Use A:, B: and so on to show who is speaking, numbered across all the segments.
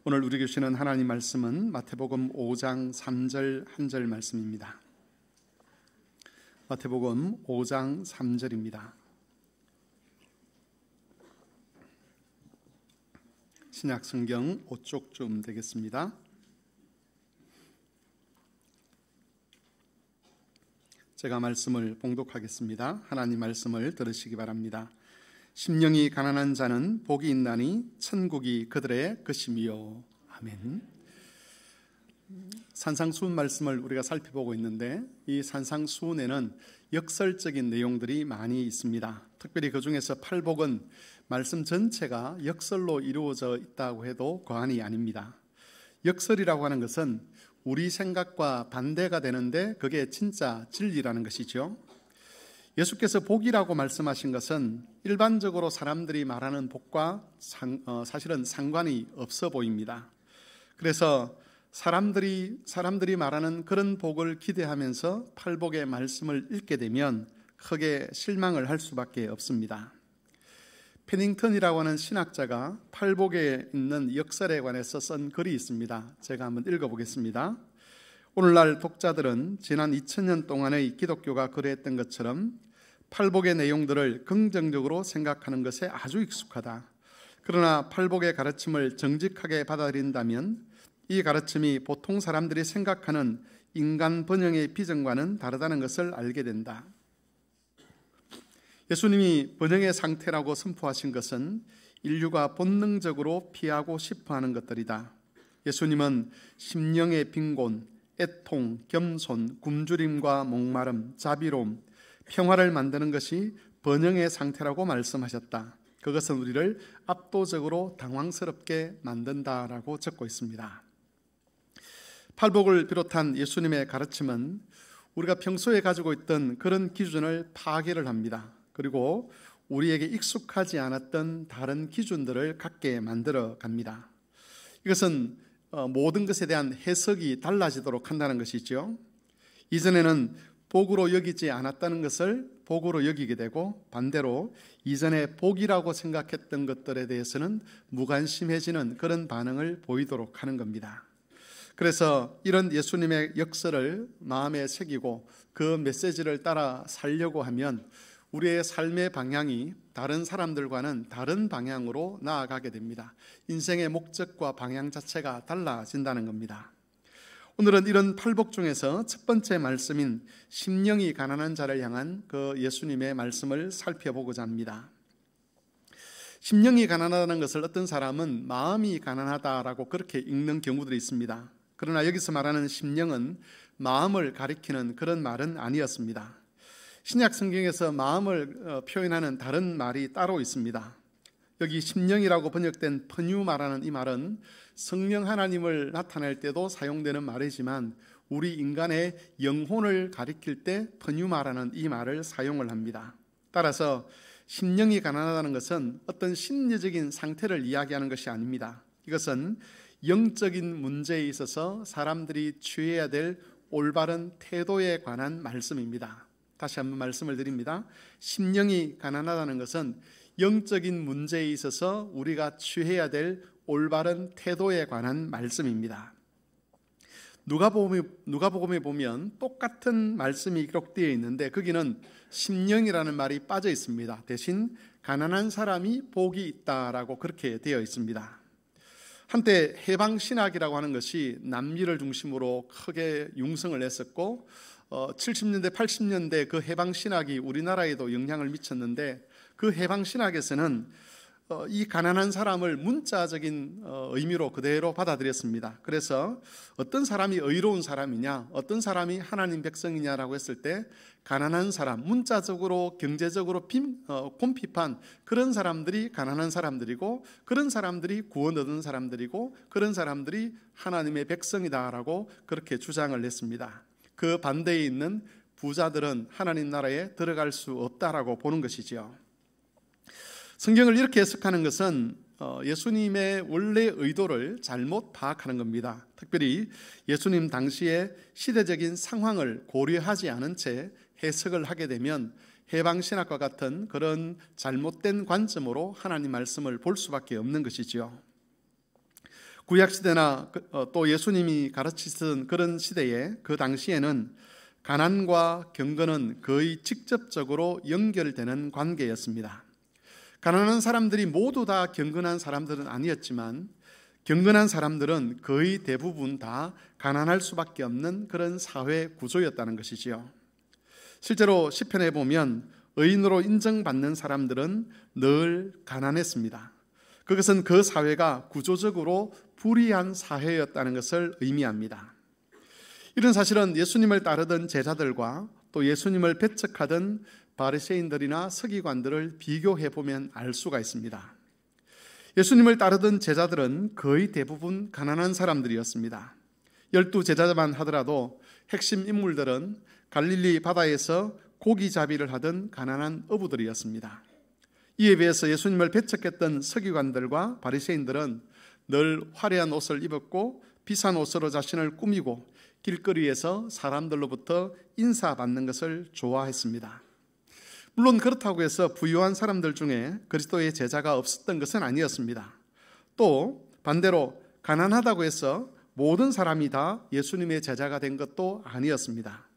A: 오늘 우리 주시는 하나님 말씀은 마태복음 5장 3절 한 절 말씀입니다. 마태복음 5장 3절입니다. 신약 성경 5쪽쯤 되겠습니다. 제가 말씀을 봉독하겠습니다. 하나님 말씀을 들으시기 바랍니다. 심령이 가난한 자는 복이 있나니 천국이 그들의 것이미요. 아멘. 산상수훈 말씀을 우리가 살펴보고 있는데, 이 산상수훈에는 역설적인 내용들이 많이 있습니다. 특별히 그 중에서 팔복은 말씀 전체가 역설로 이루어져 있다고 해도 과언이 아닙니다. 역설이라고 하는 것은 우리 생각과 반대가 되는데 그게 진짜 진리라는 것이죠. 예수께서 복이라고 말씀하신 것은 일반적으로 사람들이 말하는 복과 사실은 상관이 없어 보입니다. 그래서 사람들이 말하는 그런 복을 기대하면서 팔복의 말씀을 읽게 되면 크게 실망을 할 수밖에 없습니다. 페닝턴이라고 하는 신학자가 팔복에 있는 역설에 관해서 쓴 글이 있습니다. 제가 한번 읽어보겠습니다. 오늘날 독자들은 지난 2000년 동안의 기독교가 그랬던 것처럼 팔복의 내용들을 긍정적으로 생각하는 것에 아주 익숙하다. 그러나 팔복의 가르침을 정직하게 받아들인다면 이 가르침이 보통 사람들이 생각하는 인간 번영의 비전과는 다르다는 것을 알게 된다. 예수님이 번영의 상태라고 선포하신 것은 인류가 본능적으로 피하고 싶어하는 것들이다. 예수님은 심령의 빈곤, 애통, 겸손, 굶주림과 목마름, 자비로움, 평화를 만드는 것이 번영의 상태라고 말씀하셨다. 그것은 우리를 압도적으로 당황스럽게 만든다라고 적고 있습니다. 팔복을 비롯한 예수님의 가르침은 우리가 평소에 가지고 있던 그런 기준을 파괴를 합니다. 그리고 우리에게 익숙하지 않았던 다른 기준들을 갖게 만들어 갑니다. 이것은 모든 것에 대한 해석이 달라지도록 한다는 것이죠. 이전에는 복으로 여기지 않았다는 것을 복으로 여기게 되고, 반대로 이전에 복이라고 생각했던 것들에 대해서는 무관심해지는 그런 반응을 보이도록 하는 겁니다. 그래서 이런 예수님의 역설을 마음에 새기고 그 메시지를 따라 살려고 하면 우리의 삶의 방향이 다른 사람들과는 다른 방향으로 나아가게 됩니다. 인생의 목적과 방향 자체가 달라진다는 겁니다. 오늘은 이런 팔복 중에서 첫 번째 말씀인 심령이 가난한 자를 향한 그 예수님의 말씀을 살펴보고자 합니다. 심령이 가난하다는 것을 어떤 사람은 마음이 가난하다라고 그렇게 읽는 경우들이 있습니다. 그러나 여기서 말하는 심령은 마음을 가리키는 그런 말은 아니었습니다. 신약 성경에서 마음을 표현하는 다른 말이 따로 있습니다. 여기 심령이라고 번역된 pneuma라는 이 말은 성령 하나님을 나타낼 때도 사용되는 말이지만 우리 인간의 영혼을 가리킬 때 pneuma라는 이 말을 사용을 합니다. 따라서 심령이 가난하다는 것은 어떤 심리적인 상태를 이야기하는 것이 아닙니다. 이것은 영적인 문제에 있어서 사람들이 취해야 될 올바른 태도에 관한 말씀입니다. 다시 한번 말씀을 드립니다. 심령이 가난하다는 것은 영적인 문제에 있어서 우리가 취해야 될 올바른 태도에 관한 말씀입니다. 누가복음에 보면 똑같은 말씀이 기록되어 있는데 거기는 심령이라는 말이 빠져 있습니다. 대신 가난한 사람이 복이 있다라고 그렇게 되어 있습니다. 한때 해방신학이라고 하는 것이 남미를 중심으로 크게 융성을 했었고 70년대, 80년대 그 해방신학이 우리나라에도 영향을 미쳤는데 그 해방신학에서는 이 가난한 사람을 문자적인 의미로 그대로 받아들였습니다. 그래서 어떤 사람이 의로운 사람이냐, 어떤 사람이 하나님 백성이냐라고 했을 때 가난한 사람, 문자적으로 경제적으로 곰핍한 그런 사람들이 가난한 사람들이고, 그런 사람들이 구원 얻은 사람들이고, 그런 사람들이 하나님의 백성이다라고 그렇게 주장을 했습니다. 그 반대에 있는 부자들은 하나님 나라에 들어갈 수 없다라고 보는 것이지요. 성경을 이렇게 해석하는 것은 예수님의 원래 의도를 잘못 파악하는 겁니다. 특별히 예수님 당시의 시대적인 상황을 고려하지 않은 채 해석을 하게 되면 해방신학과 같은 그런 잘못된 관점으로 하나님 말씀을 볼 수밖에 없는 것이지요. 구약시대나 또 예수님이 가르치던 그런 시대에 그 당시에는 가난과 경건은 거의 직접적으로 연결되는 관계였습니다. 가난한 사람들이 모두 다 경건한 사람들은 아니었지만 경건한 사람들은 거의 대부분 다 가난할 수밖에 없는 그런 사회 구조였다는 것이지요. 실제로 시편에 보면 의인으로 인정받는 사람들은 늘 가난했습니다. 그것은 그 사회가 구조적으로 불의한 사회였다는 것을 의미합니다. 이런 사실은 예수님을 따르던 제자들과 또 예수님을 배척하던 바리새인들이나 서기관들을 비교해 보면 알 수가 있습니다. 예수님을 따르던 제자들은 거의 대부분 가난한 사람들이었습니다. 12제자만 하더라도 핵심 인물들은 갈릴리 바다에서 고기잡이를 하던 가난한 어부들이었습니다. 이에 비해서 예수님을 배척했던 서기관들과 바리새인들은 늘 화려한 옷을 입었고 비싼 옷으로 자신을 꾸미고 길거리에서 사람들로부터 인사받는 것을 좋아했습니다. 물론 그렇다고 해서 부유한 사람들 중에 그리스도의 제자가 없었던 것은 아니었습니다. 또 반대로 가난하다고 해서 모든 사람이 다 예수님의 제자가 된 것도 아니었습니다.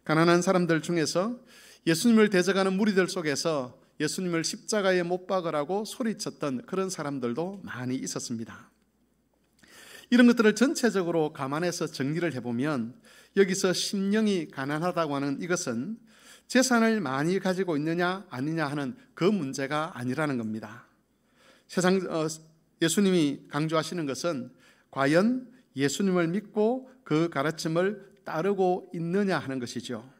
A: 가난한 사람들 중에서 예수님을 대적하는 무리들 속에서 예수님을 십자가에 못 박으라고 소리쳤던 그런 사람들도 많이 있었습니다. 이런 것들을 전체적으로 감안해서 정리를 해보면 여기서 심령이 가난하다고 하는 이것은 재산을 많이 가지고 있느냐 아니냐 하는 그 문제가 아니라는 겁니다. 예수님이 강조하시는 것은 과연 예수님을 믿고 그 가르침을 따르고 있느냐 하는 것이죠.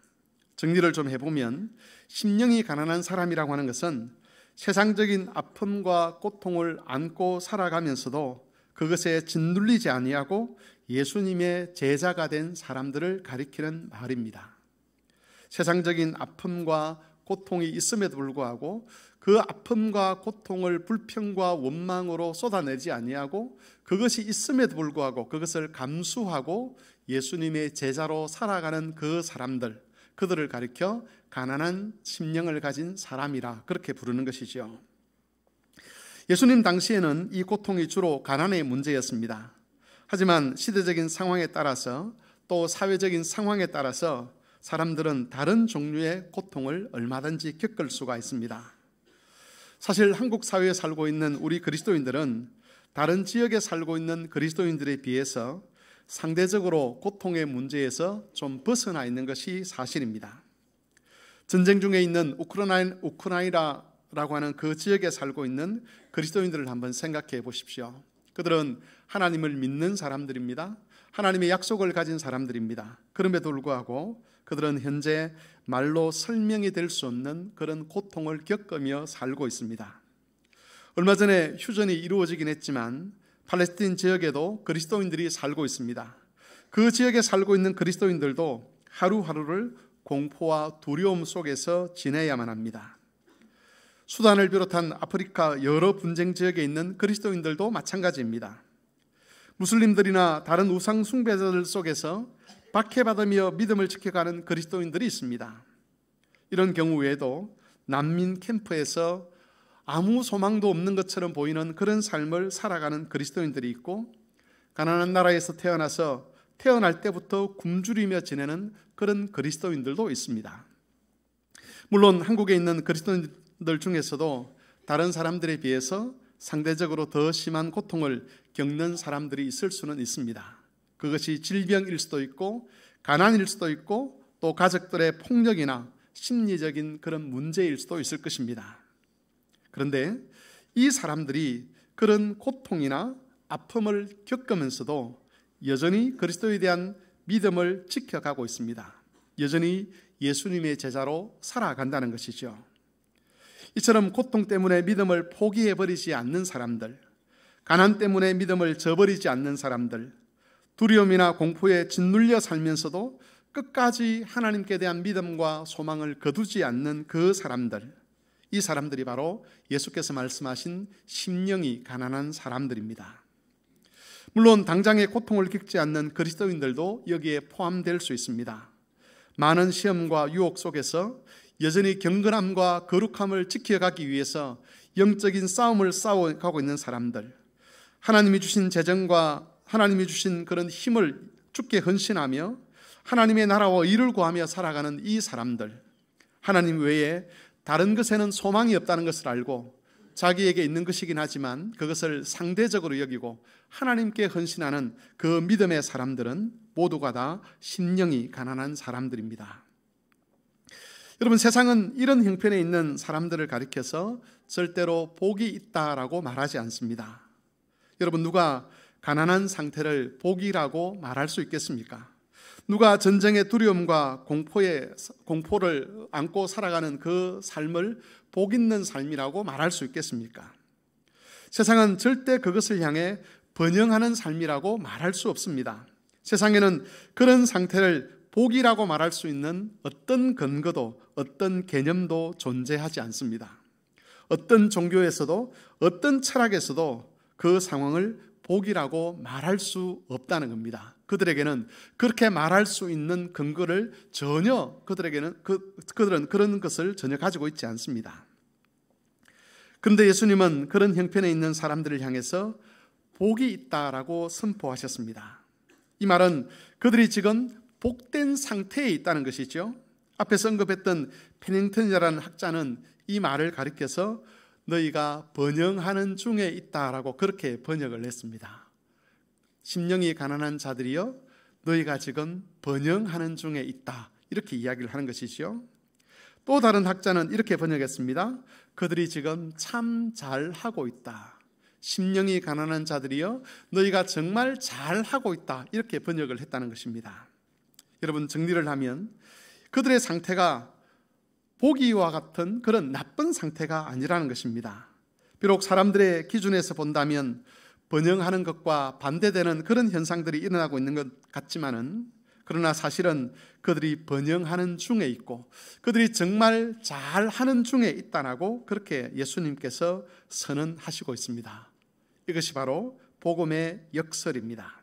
A: 정리를 좀 해보면 심령이 가난한 사람이라고 하는 것은 세상적인 아픔과 고통을 안고 살아가면서도 그것에 짓눌리지 아니하고 예수님의 제자가 된 사람들을 가리키는 말입니다. 세상적인 아픔과 고통이 있음에도 불구하고 그 아픔과 고통을 불평과 원망으로 쏟아내지 아니하고 그것이 있음에도 불구하고 그것을 감수하고 예수님의 제자로 살아가는 그 사람들, 그들을 가리켜 가난한 심령을 가진 사람이라 그렇게 부르는 것이죠. 예수님 당시에는 이 고통이 주로 가난의 문제였습니다. 하지만 시대적인 상황에 따라서 또 사회적인 상황에 따라서 사람들은 다른 종류의 고통을 얼마든지 겪을 수가 있습니다. 사실 한국 사회에 살고 있는 우리 그리스도인들은 다른 지역에 살고 있는 그리스도인들에 비해서 상대적으로 고통의 문제에서 좀 벗어나 있는 것이 사실입니다. 전쟁 중에 있는 우크라이나라고 하는 그 지역에 살고 있는 그리스도인들을 한번 생각해 보십시오. 그들은 하나님을 믿는 사람들입니다. 하나님의 약속을 가진 사람들입니다. 그럼에도 불구하고 그들은 현재 말로 설명이 될 수 없는 그런 고통을 겪으며 살고 있습니다. 얼마 전에 휴전이 이루어지긴 했지만 팔레스틴 지역에도 그리스도인들이 살고 있습니다. 그 지역에 살고 있는 그리스도인들도 하루하루를 공포와 두려움 속에서 지내야만 합니다. 수단을 비롯한 아프리카 여러 분쟁 지역에 있는 그리스도인들도 마찬가지입니다. 무슬림들이나 다른 우상 숭배자들 속에서 박해받으며 믿음을 지켜가는 그리스도인들이 있습니다. 이런 경우 외에도 난민 캠프에서 아무 소망도 없는 것처럼 보이는 그런 삶을 살아가는 그리스도인들이 있고, 가난한 나라에서 태어나서 태어날 때부터 굶주리며 지내는 그런 그리스도인들도 있습니다. 물론 한국에 있는 그리스도인들 중에서도 다른 사람들에 비해서 상대적으로 더 심한 고통을 겪는 사람들이 있을 수는 있습니다. 그것이 질병일 수도 있고 가난일 수도 있고 또 가족들의 폭력이나 심리적인 그런 문제일 수도 있을 것입니다. 그런데 이 사람들이 그런 고통이나 아픔을 겪으면서도 여전히 그리스도에 대한 믿음을 지켜가고 있습니다. 여전히 예수님의 제자로 살아간다는 것이죠. 이처럼 고통 때문에 믿음을 포기해버리지 않는 사람들, 가난 때문에 믿음을 저버리지 않는 사람들, 두려움이나 공포에 짓눌려 살면서도 끝까지 하나님께 대한 믿음과 소망을 거두지 않는 그 사람들, 이 사람들이 바로 예수께서 말씀하신 심령이 가난한 사람들입니다. 물론 당장의 고통을 겪지 않는 그리스도인들도 여기에 포함될 수 있습니다. 많은 시험과 유혹 속에서 여전히 경건함과 거룩함을 지켜가기 위해서 영적인 싸움을 싸워가고 있는 사람들, 하나님이 주신 재정과 하나님이 주신 그런 힘을 주께 헌신하며 하나님의 나라와 의를 구하며 살아가는 이 사람들, 하나님 외에 다른 것에는 소망이 없다는 것을 알고 자기에게 있는 것이긴 하지만 그것을 상대적으로 여기고 하나님께 헌신하는 그 믿음의 사람들은 모두가 다 심령이 가난한 사람들입니다. 여러분, 세상은 이런 형편에 있는 사람들을 가리켜서 절대로 복이 있다라고 말하지 않습니다. 여러분, 누가 가난한 상태를 복이라고 말할 수 있겠습니까? 누가 전쟁의 두려움과 공포를 안고 살아가는 그 삶을 복 있는 삶이라고 말할 수 있겠습니까? 세상은 절대 그것을 향해 번영하는 삶이라고 말할 수 없습니다. 세상에는 그런 상태를 복이라고 말할 수 있는 어떤 근거도 어떤 개념도 존재하지 않습니다. 어떤 종교에서도 어떤 철학에서도 그 상황을 복이라고 말할 수 없다는 겁니다. 그들에게는 그렇게 말할 수 있는 근거를 전혀 그들은 그런 것을 전혀 가지고 있지 않습니다. 그런데 예수님은 그런 형편에 있는 사람들을 향해서 복이 있다라고 선포하셨습니다. 이 말은 그들이 지금 복된 상태에 있다는 것이죠. 앞에서 언급했던 페닝턴이라는 학자는 이 말을 가리켜서 너희가 번영하는 중에 있다라고 그렇게 번역을 했습니다. 심령이 가난한 자들이여 너희가 지금 번영하는 중에 있다, 이렇게 이야기를 하는 것이죠. 또 다른 학자는 이렇게 번역했습니다. 그들이 지금 참 잘하고 있다. 심령이 가난한 자들이여 너희가 정말 잘하고 있다, 이렇게 번역을 했다는 것입니다. 여러분, 정리를 하면 그들의 상태가 보기와 같은 그런 나쁜 상태가 아니라는 것입니다. 비록 사람들의 기준에서 본다면 번영하는 것과 반대되는 그런 현상들이 일어나고 있는 것 같지만은, 그러나 사실은 그들이 번영하는 중에 있고 그들이 정말 잘하는 중에 있다라고 그렇게 예수님께서 선언하시고 있습니다. 이것이 바로 복음의 역설입니다.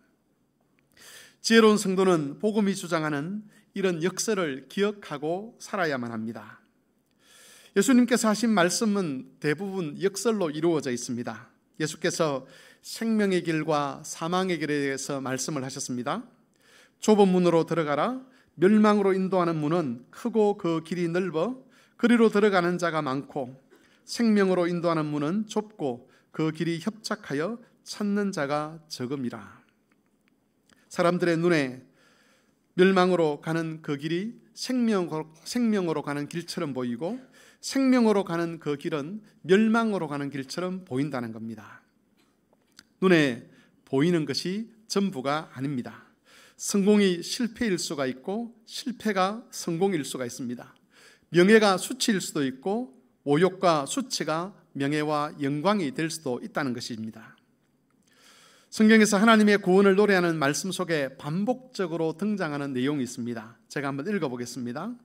A: 지혜로운 성도는 복음이 주장하는 이런 역설을 기억하고 살아야만 합니다. 예수님께서 하신 말씀은 대부분 역설로 이루어져 있습니다. 예수께서 생명의 길과 사망의 길에 대해서 말씀을 하셨습니다. 좁은 문으로 들어가라. 멸망으로 인도하는 문은 크고 그 길이 넓어 그리로 들어가는 자가 많고, 생명으로 인도하는 문은 좁고 그 길이 협착하여 찾는 자가 적음이라. 사람들의 눈에 멸망으로 가는 그 길이 생명으로 가는 길처럼 보이고, 생명으로 가는 그 길은 멸망으로 가는 길처럼 보인다는 겁니다. 눈에 보이는 것이 전부가 아닙니다. 성공이 실패일 수가 있고 실패가 성공일 수가 있습니다. 명예가 수치일 수도 있고 모욕과 수치가 명예와 영광이 될 수도 있다는 것입니다. 성경에서 하나님의 구원을 노래하는 말씀 속에 반복적으로 등장하는 내용이 있습니다. 제가 한번 읽어보겠습니다.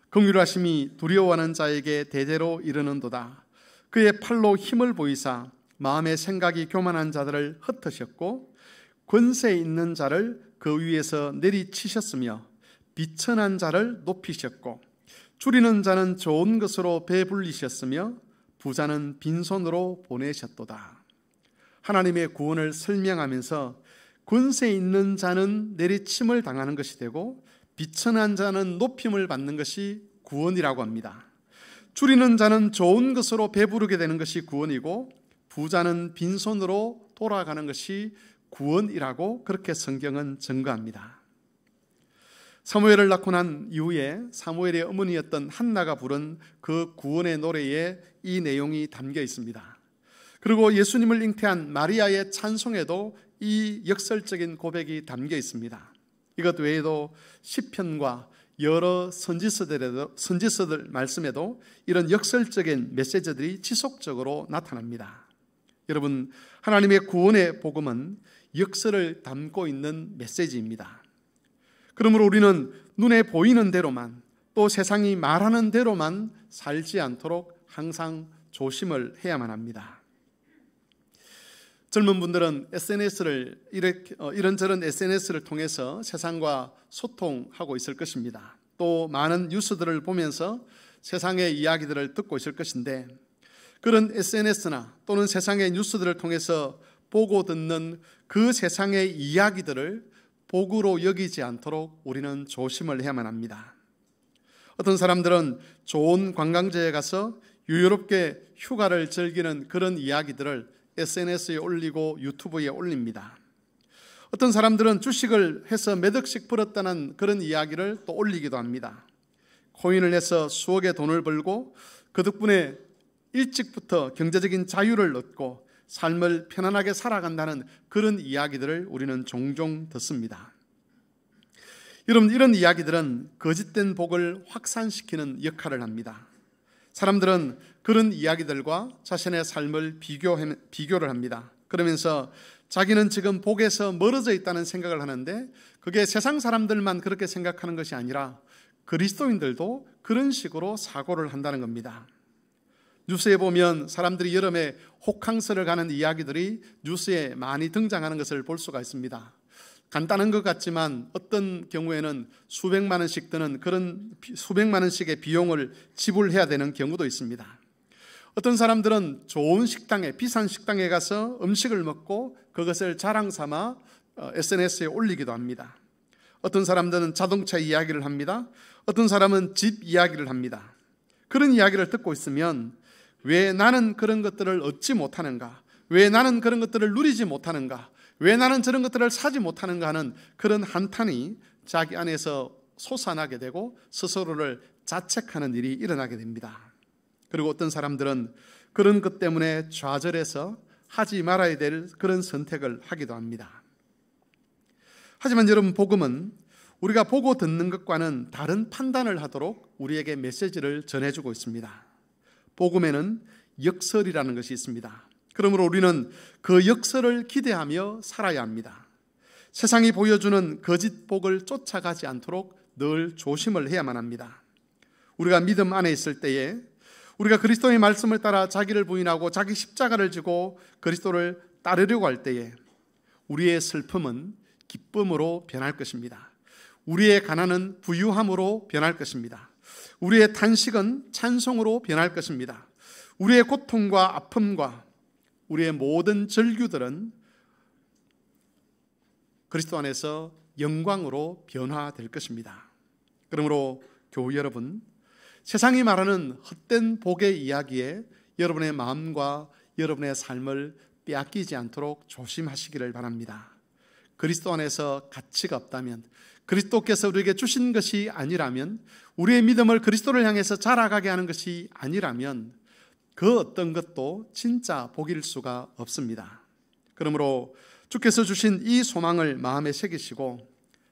A: 긍휼하심이 두려워하는 자에게 대대로 이르는도다. 그의 팔로 힘을 보이사 마음의 생각이 교만한 자들을 흩으셨고 권세 있는 자를 그 위에서 내리치셨으며 비천한 자를 높이셨고 줄이는 자는 좋은 것으로 배불리셨으며 부자는 빈손으로 보내셨도다. 하나님의 구원을 설명하면서 권세 있는 자는 내리침을 당하는 것이 되고 비천한 자는 높임을 받는 것이 구원이라고 합니다. 줄이는 자는 좋은 것으로 배부르게 되는 것이 구원이고 부자는 빈손으로 돌아가는 것이 구원이라고 그렇게 성경은 증거합니다. 사무엘을 낳고 난 이후에 사무엘의 어머니였던 한나가 부른 그 구원의 노래에 이 내용이 담겨 있습니다. 그리고 예수님을 잉태한 마리아의 찬송에도 이 역설적인 고백이 담겨 있습니다. 이것 외에도 시편과 여러 선지서들 말씀에도 이런 역설적인 메시지들이 지속적으로 나타납니다. 여러분, 하나님의 구원의 복음은 역설을 담고 있는 메시지입니다. 그러므로 우리는 눈에 보이는 대로만, 또 세상이 말하는 대로만 살지 않도록 항상 조심을 해야만 합니다. 젊은 분들은 이런저런 SNS를 통해서 세상과 소통하고 있을 것입니다. 또 많은 뉴스들을 보면서 세상의 이야기들을 듣고 있을 것인데, 그런 SNS나 또는 세상의 뉴스들을 통해서 보고 듣는 그 세상의 이야기들을 복으로 여기지 않도록 우리는 조심을 해야만 합니다. 어떤 사람들은 좋은 관광지에 가서 유유롭게 휴가를 즐기는 그런 이야기들을 SNS에 올리고 유튜브에 올립니다. 어떤 사람들은 주식을 해서 몇 억씩 벌었다는 그런 이야기를 또 올리기도 합니다. 코인을 해서 수억의 돈을 벌고 그 덕분에 일찍부터 경제적인 자유를 얻고 삶을 편안하게 살아간다는 그런 이야기들을 우리는 종종 듣습니다. 여러분, 이런 이야기들은 거짓된 복을 확산시키는 역할을 합니다. 사람들은 그런 이야기들과 자신의 삶을 비교를 합니다. 그러면서 자기는 지금 복에서 멀어져 있다는 생각을 하는데, 그게 세상 사람들만 그렇게 생각하는 것이 아니라 그리스도인들도 그런 식으로 사고를 한다는 겁니다. 뉴스에 보면 사람들이 여름에 호캉스를 가는 이야기들이 뉴스에 많이 등장하는 것을 볼 수가 있습니다. 간단한 것 같지만 어떤 경우에는 수백만 원씩 드는 그런 수백만 원씩의 비용을 지불해야 되는 경우도 있습니다. 어떤 사람들은 좋은 식당에, 비싼 식당에 가서 음식을 먹고 그것을 자랑 삼아 SNS에 올리기도 합니다. 어떤 사람들은 자동차 이야기를 합니다. 어떤 사람은 집 이야기를 합니다. 그런 이야기를 듣고 있으면 왜 나는 그런 것들을 얻지 못하는가? 왜 나는 그런 것들을 누리지 못하는가? 왜 나는 저런 것들을 사지 못하는가 하는 그런 한탄이 자기 안에서 솟아나게 되고 스스로를 자책하는 일이 일어나게 됩니다. 그리고 어떤 사람들은 그런 것 때문에 좌절해서 하지 말아야 될 그런 선택을 하기도 합니다. 하지만 여러분, 복음은 우리가 보고 듣는 것과는 다른 판단을 하도록 우리에게 메시지를 전해주고 있습니다. 복음에는 역설이라는 것이 있습니다. 그러므로 우리는 그 역설을 기대하며 살아야 합니다. 세상이 보여주는 거짓 복을 쫓아가지 않도록 늘 조심을 해야만 합니다. 우리가 믿음 안에 있을 때에, 우리가 그리스도의 말씀을 따라 자기를 부인하고 자기 십자가를 지고 그리스도를 따르려고 할 때에 우리의 슬픔은 기쁨으로 변할 것입니다. 우리의 가난은 부유함으로 변할 것입니다. 우리의 탄식은 찬송으로 변할 것입니다. 우리의 고통과 아픔과 우리의 모든 절규들은 그리스도 안에서 영광으로 변화될 것입니다. 그러므로 교우 여러분, 세상이 말하는 헛된 복의 이야기에 여러분의 마음과 여러분의 삶을 빼앗기지 않도록 조심하시기를 바랍니다. 그리스도 안에서 가치가 없다면, 그리스도께서 우리에게 주신 것이 아니라면, 우리의 믿음을 그리스도를 향해서 자라가게 하는 것이 아니라면 그 어떤 것도 진짜 복일 수가 없습니다. 그러므로 주께서 주신 이 소망을 마음에 새기시고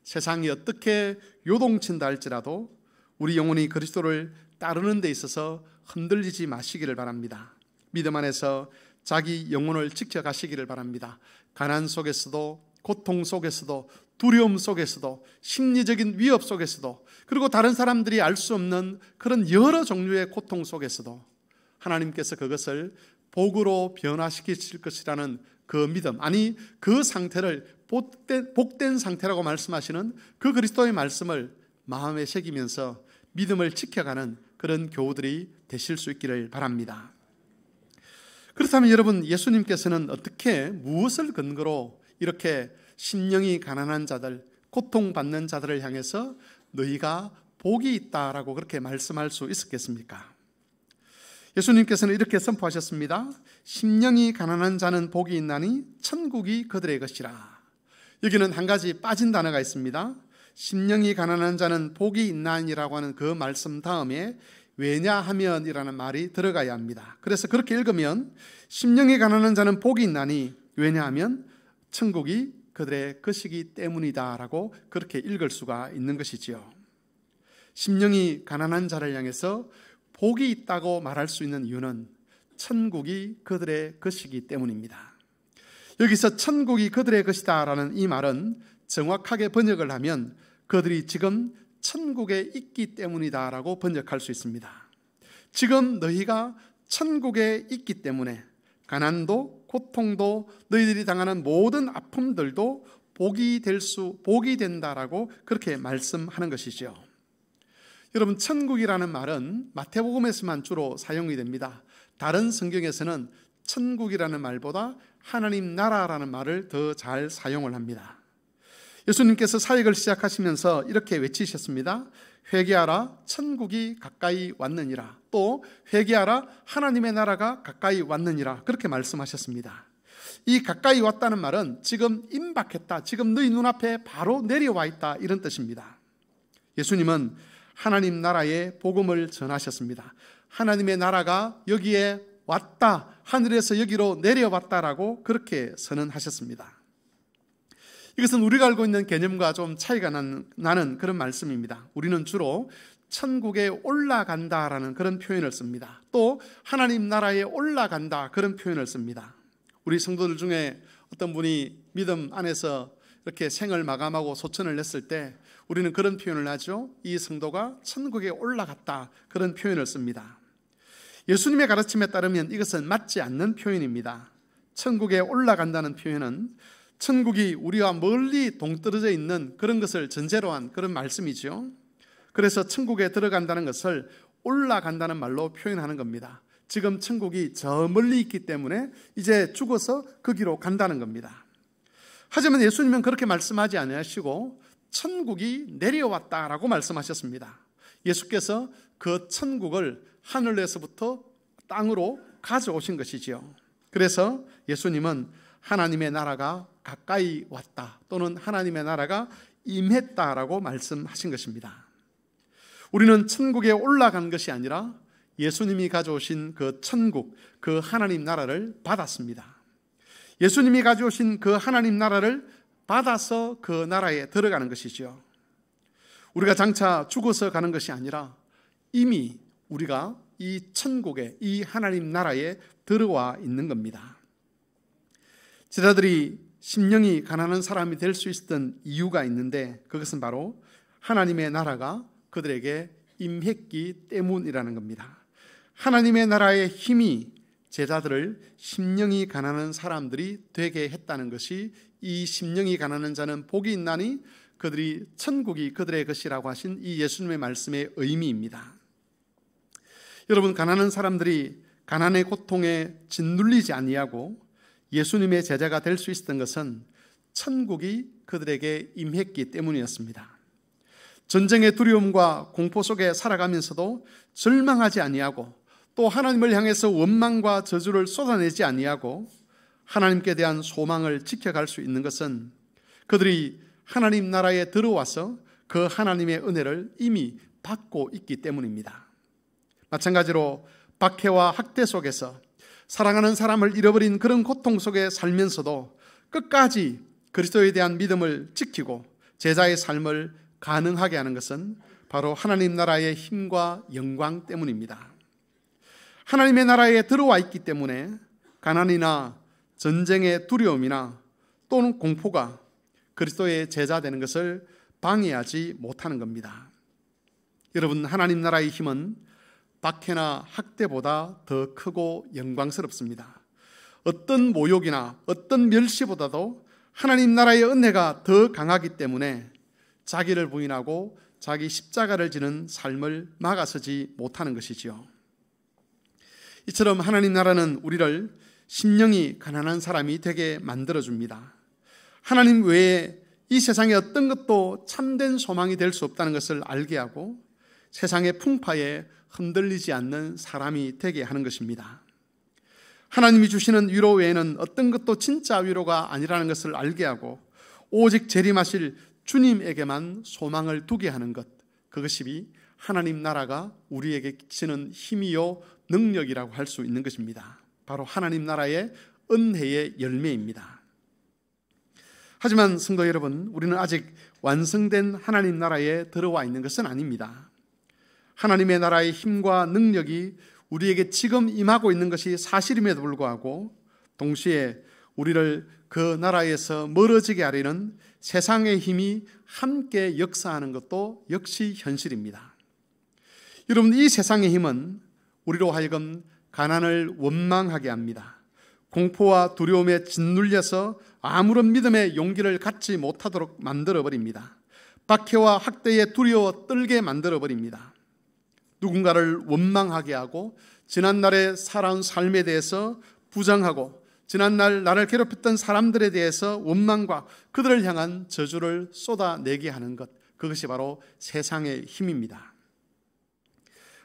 A: 세상이 어떻게 요동친다 할지라도 우리 영혼이 그리스도를 따르는 데 있어서 흔들리지 마시기를 바랍니다. 믿음 안에서 자기 영혼을 지켜가시기를 바랍니다. 가난 속에서도, 고통 속에서도, 두려움 속에서도, 심리적인 위협 속에서도, 그리고 다른 사람들이 알 수 없는 그런 여러 종류의 고통 속에서도 하나님께서 그것을 복으로 변화시키실 것이라는 그 믿음, 아니 그 상태를 복된 상태라고 말씀하시는 그 그리스도의 말씀을 마음에 새기면서 믿음을 지켜가는 그런 교우들이 되실 수 있기를 바랍니다. 그렇다면 여러분, 예수님께서는 어떻게, 무엇을 근거로 이렇게 심령이 가난한 자들, 고통받는 자들을 향해서 너희가 복이 있다라고 그렇게 말씀할 수 있었겠습니까? 예수님께서는 이렇게 선포하셨습니다. 심령이 가난한 자는 복이 있나니 천국이 그들의 것이라. 여기는 한 가지 빠진 단어가 있습니다. 심령이 가난한 자는 복이 있나니라고 하는 그 말씀 다음에 왜냐하면이라는 말이 들어가야 합니다. 그래서 그렇게 읽으면 심령이 가난한 자는 복이 있나니, 왜냐하면 천국이 그들의 것이기 때문이다 라고 그렇게 읽을 수가 있는 것이지요. 심령이 가난한 자를 향해서 복이 있다고 말할 수 있는 이유는 천국이 그들의 것이기 때문입니다. 여기서 천국이 그들의 것이다 라는 이 말은 정확하게 번역을 하면 그들이 지금 천국에 있기 때문이다 라고 번역할 수 있습니다. 지금 너희가 천국에 있기 때문에 가난도 고통도 너희들이 당하는 모든 아픔들도 복이 된다라고 그렇게 말씀하는 것이죠. 여러분, 천국이라는 말은 마태복음에서만 주로 사용이 됩니다. 다른 성경에서는 천국이라는 말보다 하나님 나라라는 말을 더 잘 사용을 합니다. 예수님께서 사역을 시작하시면서 이렇게 외치셨습니다. 회개하라, 천국이 가까이 왔느니라. 또 회개하라, 하나님의 나라가 가까이 왔느니라. 그렇게 말씀하셨습니다. 이 가까이 왔다는 말은 지금 임박했다, 지금 너희 눈앞에 바로 내려와 있다, 이런 뜻입니다. 예수님은 하나님 나라의 복음을 전하셨습니다. 하나님의 나라가 여기에 왔다, 하늘에서 여기로 내려왔다라고 그렇게 선언하셨습니다. 이것은 우리가 알고 있는 개념과 좀 차이가 나는 그런 말씀입니다. 우리는 주로 천국에 올라간다라는 그런 표현을 씁니다. 또 하나님 나라에 올라간다, 그런 표현을 씁니다. 우리 성도들 중에 어떤 분이 믿음 안에서 이렇게 생을 마감하고 소천을 냈을 때 우리는 그런 표현을 하죠. 이 성도가 천국에 올라갔다, 그런 표현을 씁니다. 예수님의 가르침에 따르면 이것은 맞지 않는 표현입니다. 천국에 올라간다는 표현은 천국이 우리와 멀리 동떨어져 있는 그런 것을 전제로 한 그런 말씀이죠. 그래서 천국에 들어간다는 것을 올라간다는 말로 표현하는 겁니다. 지금 천국이 저 멀리 있기 때문에 이제 죽어서 거기로 간다는 겁니다. 하지만 예수님은 그렇게 말씀하지 않으시고 천국이 내려왔다라고 말씀하셨습니다. 예수께서 그 천국을 하늘에서부터 땅으로 가져오신 것이지요. 그래서 예수님은 하나님의 나라가 가까이 왔다, 또는 하나님의 나라가 임했다라고 말씀하신 것입니다. 우리는 천국에 올라간 것이 아니라 예수님이 가져오신 그 천국, 그 하나님 나라를 받았습니다. 예수님이 가져오신 그 하나님 나라를 받아서 그 나라에 들어가는 것이죠. 우리가 장차 죽어서 가는 것이 아니라 이미 우리가 이 천국에, 이 하나님 나라에 들어와 있는 겁니다. 제자들이 심령이 가난한 사람이 될 수 있었던 이유가 있는데 그것은 바로 하나님의 나라가 그들에게 임했기 때문이라는 겁니다. 하나님의 나라의 힘이 제자들을 심령이 가난한 사람들이 되게 했다는 것이, 이 심령이 가난한 자는 복이 있나니 그들이 천국이 그들의 것이라고 하신 이 예수님의 말씀의 의미입니다. 여러분, 가난한 사람들이 가난의 고통에 짓눌리지 아니하고 예수님의 제자가 될 수 있었던 것은 천국이 그들에게 임했기 때문이었습니다. 전쟁의 두려움과 공포 속에 살아가면서도 절망하지 아니하고 또 하나님을 향해서 원망과 저주를 쏟아내지 아니하고 하나님께 대한 소망을 지켜갈 수 있는 것은 그들이 하나님 나라에 들어와서 그 하나님의 은혜를 이미 받고 있기 때문입니다. 마찬가지로 박해와 학대 속에서 사랑하는 사람을 잃어버린 그런 고통 속에 살면서도 끝까지 그리스도에 대한 믿음을 지키고 제자의 삶을 가능하게 하는 것은 바로 하나님 나라의 힘과 영광 때문입니다. 하나님의 나라에 들어와 있기 때문에 가난이나 전쟁의 두려움이나 또는 공포가 그리스도의 제자 되는 것을 방해하지 못하는 겁니다. 여러분, 하나님 나라의 힘은 박해나 학대보다 더 크고 영광스럽습니다. 어떤 모욕이나 어떤 멸시보다도 하나님 나라의 은혜가 더 강하기 때문에 자기를 부인하고 자기 십자가를 지는 삶을 막아서지 못하는 것이지요. 이처럼 하나님 나라는 우리를 심령이 가난한 사람이 되게 만들어줍니다. 하나님 외에 이 세상에 어떤 것도 참된 소망이 될 수 없다는 것을 알게 하고 세상의 풍파에 흔들리지 않는 사람이 되게 하는 것입니다. 하나님이 주시는 위로 외에는 어떤 것도 진짜 위로가 아니라는 것을 알게 하고 오직 재림하실 주님에게만 소망을 두게 하는 것, 그것이 하나님 나라가 우리에게 끼치는 힘이요 능력이라고 할 수 있는 것입니다. 바로 하나님 나라의 은혜의 열매입니다. 하지만 성도 여러분, 우리는 아직 완성된 하나님 나라에 들어와 있는 것은 아닙니다. 하나님의 나라의 힘과 능력이 우리에게 지금 임하고 있는 것이 사실임에도 불구하고 동시에 우리를 그 나라에서 멀어지게 하려는 세상의 힘이 함께 역사하는 것도 역시 현실입니다. 여러분, 이 세상의 힘은 우리로 하여금 가난을 원망하게 합니다. 공포와 두려움에 짓눌려서 아무런 믿음의 용기를 갖지 못하도록 만들어버립니다. 박해와 학대에 두려워 떨게 만들어버립니다. 누군가를 원망하게 하고 지난날에 살아온 삶에 대해서 부정하고 지난날 나를 괴롭혔던 사람들에 대해서 원망과 그들을 향한 저주를 쏟아내게 하는 것, 그것이 바로 세상의 힘입니다.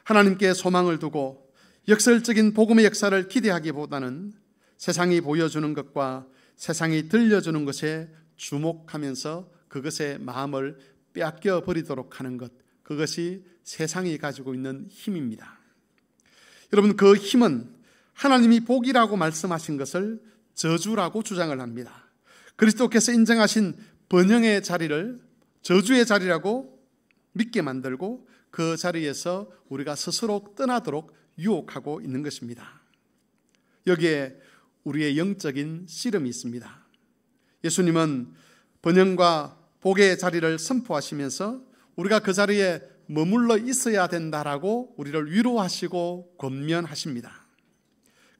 A: 하나님께 소망을 두고 역설적인 복음의 역사를 기대하기보다는 세상이 보여주는 것과 세상이 들려주는 것에 주목하면서 그것의 마음을 빼앗겨 버리도록 하는 것, 그것이 세상이 가지고 있는 힘입니다. 여러분, 그 힘은 하나님이 복이라고 말씀하신 것을 저주라고 주장을 합니다. 그리스도께서 인정하신 번영의 자리를 저주의 자리라고 믿게 만들고 그 자리에서 우리가 스스로 떠나도록 유혹하고 있는 것입니다. 여기에 우리의 영적인 씨름이 있습니다. 예수님은 번영과 복의 자리를 선포하시면서 우리가 그 자리에 머물러 있어야 된다라고 우리를 위로하시고 권면하십니다.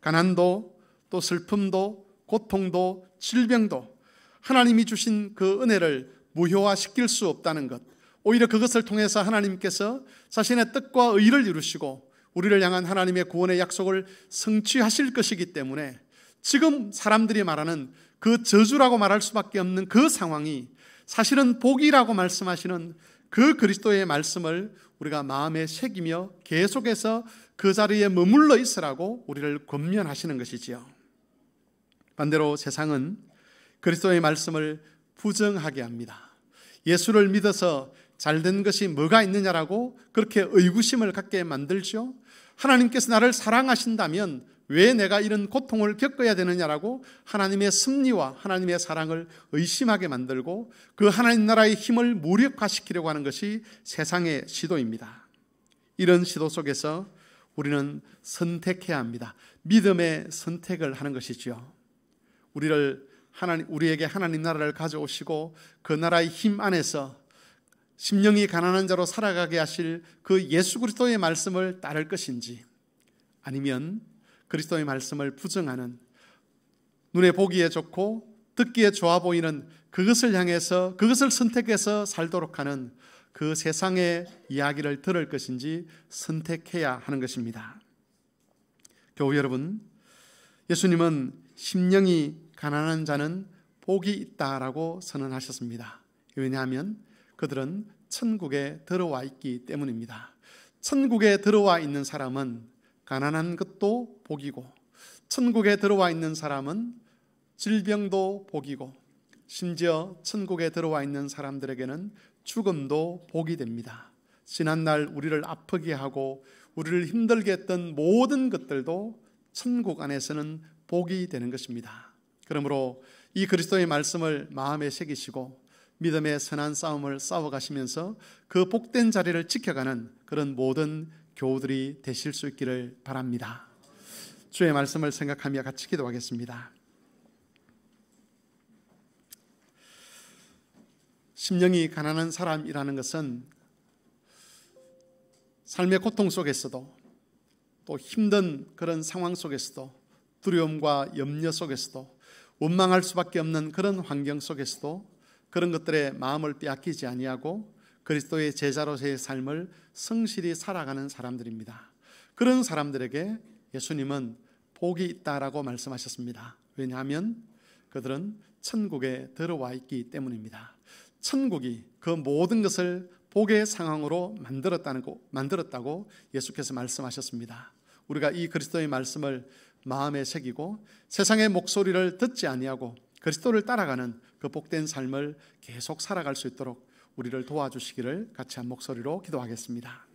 A: 가난도 또 슬픔도 고통도 질병도 하나님이 주신 그 은혜를 무효화시킬 수 없다는 것, 오히려 그것을 통해서 하나님께서 자신의 뜻과 의를 이루시고 우리를 향한 하나님의 구원의 약속을 성취하실 것이기 때문에 지금 사람들이 말하는 그 저주라고 말할 수밖에 없는 그 상황이 사실은 복이라고 말씀하시는 그 그리스도의 말씀을 우리가 마음에 새기며 계속해서 그 자리에 머물러 있으라고 우리를 권면하시는 것이지요. 반대로 세상은 그리스도의 말씀을 부정하게 합니다. 예수를 믿어서 잘된 것이 뭐가 있느냐라고 그렇게 의구심을 갖게 만들죠. 하나님께서 나를 사랑하신다면 왜 내가 이런 고통을 겪어야 되느냐라고 하나님의 섭리와 하나님의 사랑을 의심하게 만들고 그 하나님 나라의 힘을 무력화시키려고 하는 것이 세상의 시도입니다. 이런 시도 속에서 우리는 선택해야 합니다. 믿음의 선택을 하는 것이죠. 우리에게 하나님 나라를 가져오시고 그 나라의 힘 안에서 심령이 가난한 자로 살아가게 하실 그 예수 그리스도의 말씀을 따를 것인지, 아니면 그리스도의 말씀을 부정하는 눈에 보기에 좋고 듣기에 좋아 보이는 그것을 향해서 그것을 선택해서 살도록 하는 그 세상의 이야기를 들을 것인지 선택해야 하는 것입니다. 교우 여러분, 예수님은 심령이 가난한 자는 복이 있다라고 선언하셨습니다. 왜냐하면 그들은 천국에 들어와 있기 때문입니다. 천국에 들어와 있는 사람은 가난한 것도 복이고, 천국에 들어와 있는 사람은 질병도 복이고, 심지어 천국에 들어와 있는 사람들에게는 죽음도 복이 됩니다. 지난날 우리를 아프게 하고 우리를 힘들게 했던 모든 것들도 천국 안에서는 복이 되는 것입니다. 그러므로 이 그리스도의 말씀을 마음에 새기시고 믿음의 선한 싸움을 싸워가시면서 그 복된 자리를 지켜가는 그런 모든 교우들이 되실 수 있기를 바랍니다. 주의 말씀을 생각하며 같이 기도하겠습니다. 심령이 가난한 사람이라는 것은 삶의 고통 속에서도 또 힘든 그런 상황 속에서도 두려움과 염려 속에서도 원망할 수밖에 없는 그런 환경 속에서도 그런 것들에 마음을 빼앗기지 아니하고 그리스도의 제자로서의 삶을 성실히 살아가는 사람들입니다. 그런 사람들에게 예수님은 복이 있다라고 말씀하셨습니다. 왜냐하면 그들은 천국에 들어와 있기 때문입니다. 천국이 그 모든 것을 복의 상황으로 만들었다고 예수께서 말씀하셨습니다. 우리가 이 그리스도의 말씀을 마음에 새기고 세상의 목소리를 듣지 아니하고 그리스도를 따라가는 그 복된 삶을 계속 살아갈 수 있도록 우리를 도와주시기를 같이 한 목소리로 기도하겠습니다.